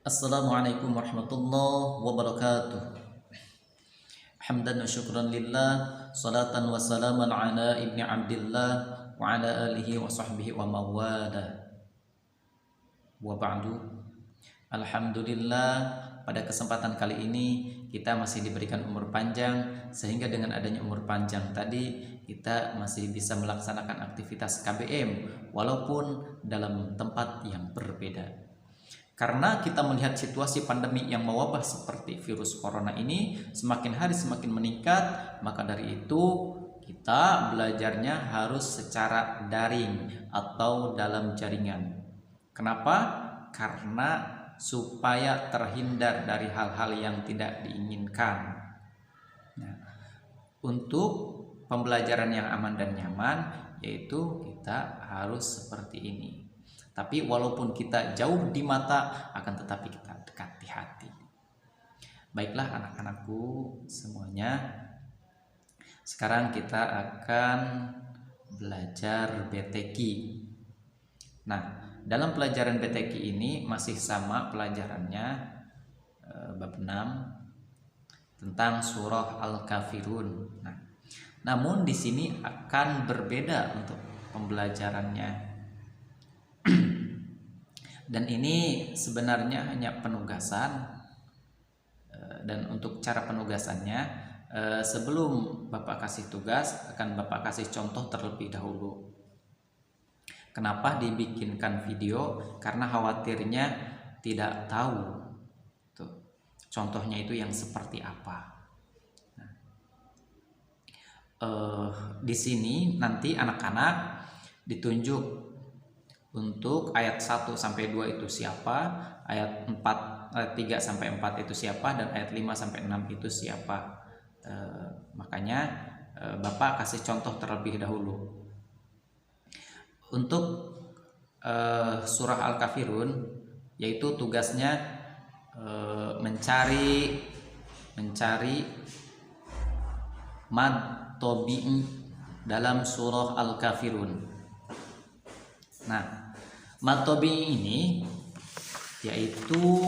Assalamualaikum warahmatullahi wabarakatuh. Hamdan wa syukran lillah, salatan wa salaman ala ibni abdillah wa ala alihi wa sahbihi wa mawala. Wa ba'du. Alhamdulillah, pada kesempatan kali ini kita masih diberikan umur panjang, sehingga dengan adanya umur panjang tadi kita masih bisa melaksanakan aktivitas KBM walaupun dalam tempat yang berbeda. Karena kita melihat situasi pandemi yang mewabah seperti virus corona ini semakin hari semakin meningkat, maka dari itu kita belajarnya harus secara daring atau dalam jaringan. Kenapa? Karena supaya terhindar dari hal-hal yang tidak diinginkan. Nah, untuk pembelajaran yang aman dan nyaman, yaitu kita harus seperti ini. Tapi walaupun kita jauh di mata, akan tetapi kita dekat di hati. Baiklah anak-anakku semuanya, sekarang kita akan belajar BTQ. Nah, dalam pelajaran BTQ ini masih sama pelajarannya, bab 6 tentang surah Al-Kafirun. Nah, namun di sini akan berbeda untuk pembelajarannya. Dan ini sebenarnya hanya penugasan, dan untuk cara penugasannya, sebelum Bapak kasih tugas akan Bapak kasih contoh terlebih dahulu. Kenapa dibikinkan video? Karena khawatirnya tidak tahu tuh, contohnya itu yang seperti apa. Nah, di sini nanti anak-anak ditunjuk untuk ayat 1 sampai 2 itu siapa, ayat 3 sampai 4 itu siapa, dan ayat 5 sampai 6 itu siapa. Makanya Bapak kasih contoh terlebih dahulu. Untuk surah Al-Kafirun, yaitu tugasnya mencari mad tabi'i dalam surah Al-Kafirun. Nah, mad tabi'i ini yaitu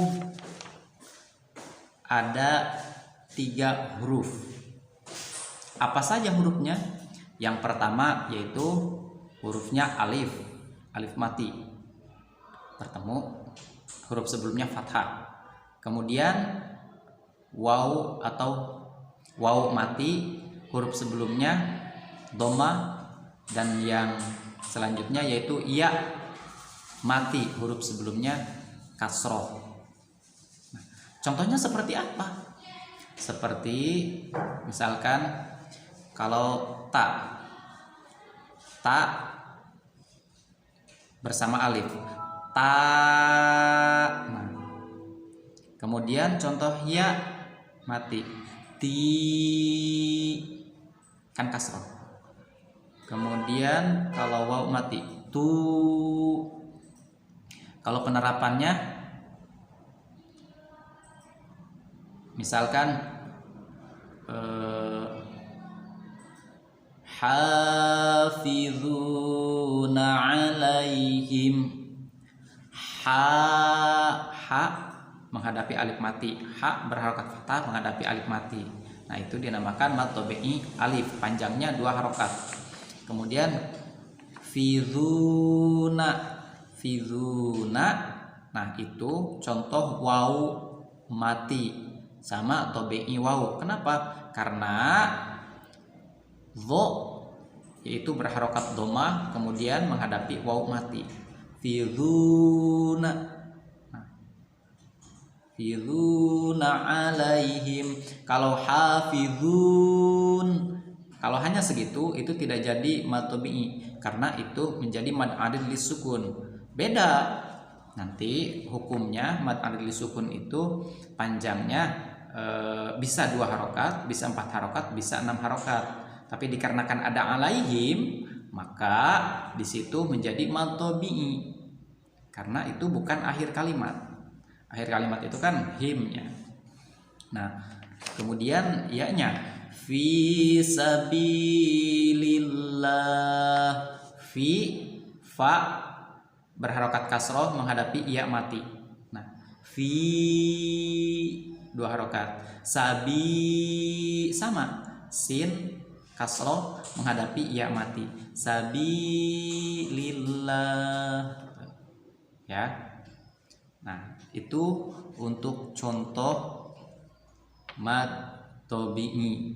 ada 3 huruf. Apa saja hurufnya? Yang pertama yaitu hurufnya alif mati, bertemu huruf sebelumnya fathah. Kemudian waw atau waw mati, huruf sebelumnya dhamma, dan yang selanjutnya yaitu ya mati, huruf sebelumnya kasroh. Nah, contohnya seperti apa? Seperti misalkan kalau ta bersama alif, ta. Nah, kemudian contoh ya mati, ti, kan kasroh. Kemudian kalau waw mati, tu. Kalau penerapannya, misalkan hafizuna alaihim, ha menghadapi alif mati, ha berharokat fathah menghadapi alif mati. Nah, itu dinamakan mad tabi'i alif, panjangnya 2 harokat. Kemudian fizuna, nah itu contoh waw mati sama tabi'i waw. Kenapa? Karena dho yaitu berharokat dhamma kemudian menghadapi waw mati, fizuna. Nah, fizuna alaihim. Kalau hafizun, kalau hanya segitu itu tidak jadi mad tabi'i, karena itu menjadi mad adid lisukun. Beda nanti hukumnya. Mad adid lisukun itu panjangnya bisa 2 harokat, bisa 4 harokat, bisa 6 harokat. Tapi dikarenakan ada alaihim, maka di situ menjadi mad tabi'i, karena itu bukan akhir kalimat. Akhir kalimat itu kan himnya. Nah, kemudian ya-nya fi sabilillah, fi, fa berharokat kasroh menghadapi iya mati. Nah, fi 2 harokat. Sabi sama, sin kasroh menghadapi ya mati. Sabilillah, ya. Nah, itu untuk contoh mad tobi'i,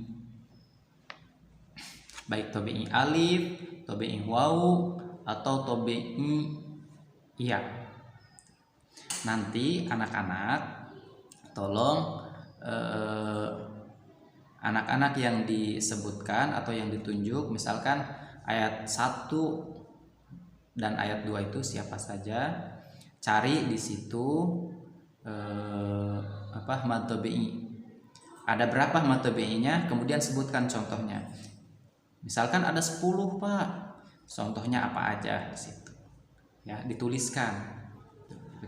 baik tobi'i alif, tobi'i waw, atau tobi'i iya. Nanti anak-anak tolong anak-anak yang disebutkan atau yang ditunjuk, misalkan ayat 1 dan ayat 2 itu siapa saja, cari di situ mad tobi'i. Ada berapa mad tobi'inya, kemudian sebutkan contohnya. Misalkan ada 10, Pak. Contohnya apa aja di situ. Ya, dituliskan.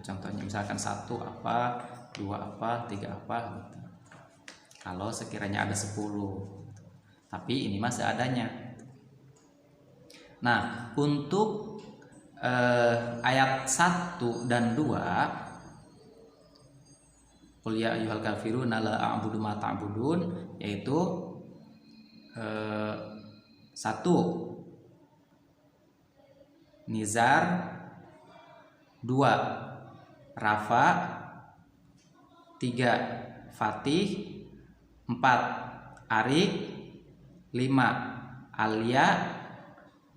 Contohnya misalkan 1 apa, 2 apa, 3 apa gitu. Kalau sekiranya ada 10. Tapi ini mah seadanya. Nah, untuk ayat 1 dan 2, qul ya ayyuhal kafiruna la a'budu ma ta'budun, yaitu 1 Nizar, 2 Rafa, 3 Fatih, 4 Arik, 5 Alia,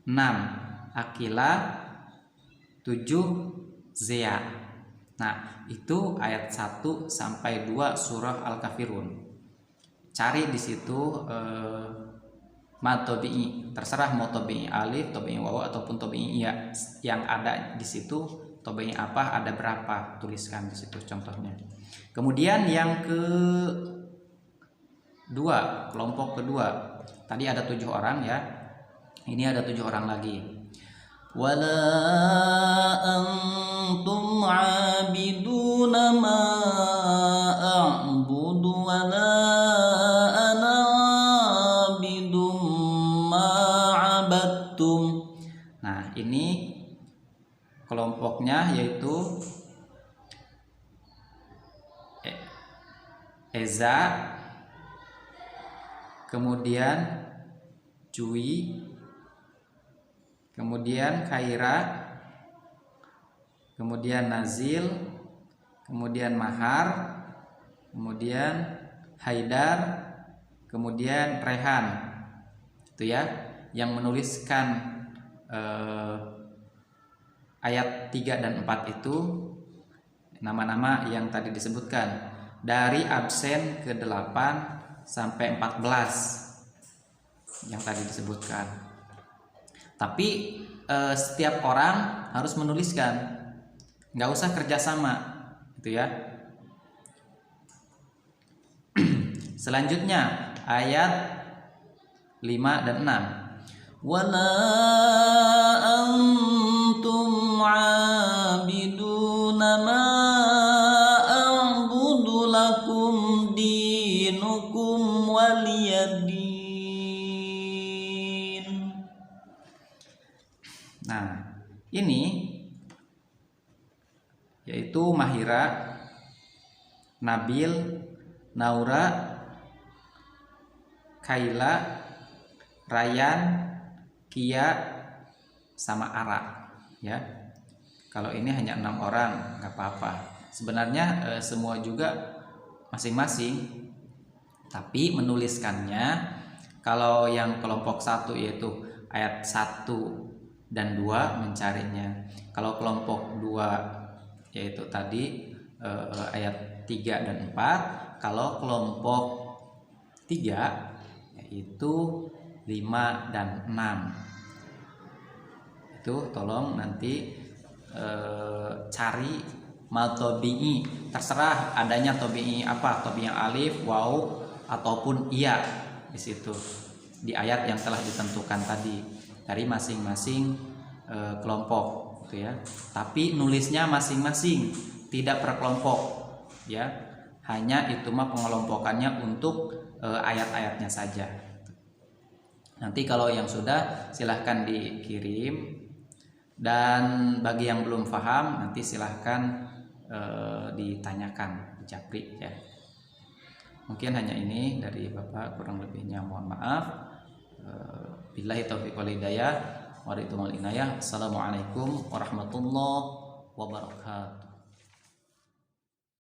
6 Akila, 7 Zea. Nah, itu ayat 1 sampai 2 surah Al-Kafirun. Cari di situ mad tobi'i, terserah mau tobi'i alif, tobi'i waw ataupun tobi'i ya, yang ada di situ tobi'i apa, ada berapa, tuliskan di situ contohnya. Kemudian yang kedua, kelompok kedua, tadi ada 7 orang ya, ini ada 7 orang lagi. Wala antum abiduna ma a'budu wala ana abidum ma abadtum. Nah, ini kelompoknya yaitu Eza, kemudian Jui, kemudian Khaira, kemudian Nazil, kemudian Mahar, kemudian Haidar, kemudian Rehan. Itu ya, yang menuliskan ayat 3 dan 4 itu nama-nama yang tadi disebutkan, dari absen ke-8 sampai 14 yang tadi disebutkan. Tapi setiap orang harus menuliskan, nggak usah kerjasama, gitu ya. Selanjutnya ayat 5 dan 6. Wala antum abiduna ma a'budu lakum dinukum waliyadin. Nah, ini yaitu Mahira, Nabil, Naura, Kaila, Ryan, Kia, sama Ara, ya. Kalau ini hanya 6 orang, nggak apa-apa. Sebenarnya semua juga masing-masing, tapi menuliskannya kalau yang kelompok 1 yaitu ayat 1 dan 2 mencarinya. Kalau kelompok 2 yaitu tadi ayat 3 dan 4. Kalau kelompok 3 yaitu 5 dan 6. Itu tolong nanti cari mad tobi'i, terserah adanya tobi'i apa, tobi'i alif, waw ataupun iya di situ di ayat yang telah ditentukan tadi dari masing-masing kelompok, gitu ya. Tapi nulisnya masing-masing, tidak per kelompok, ya. Hanya itu mah pengelompokannya untuk ayat-ayatnya saja. Nanti kalau yang sudah silahkan dikirim, dan bagi yang belum paham nanti silahkan ditanyakan, japri ya. Mungkin hanya ini dari Bapak, kurang lebihnya mohon maaf. Billahi taufiq wal hidayah. Assalamualaikum warahmatullahi wabarakatuh.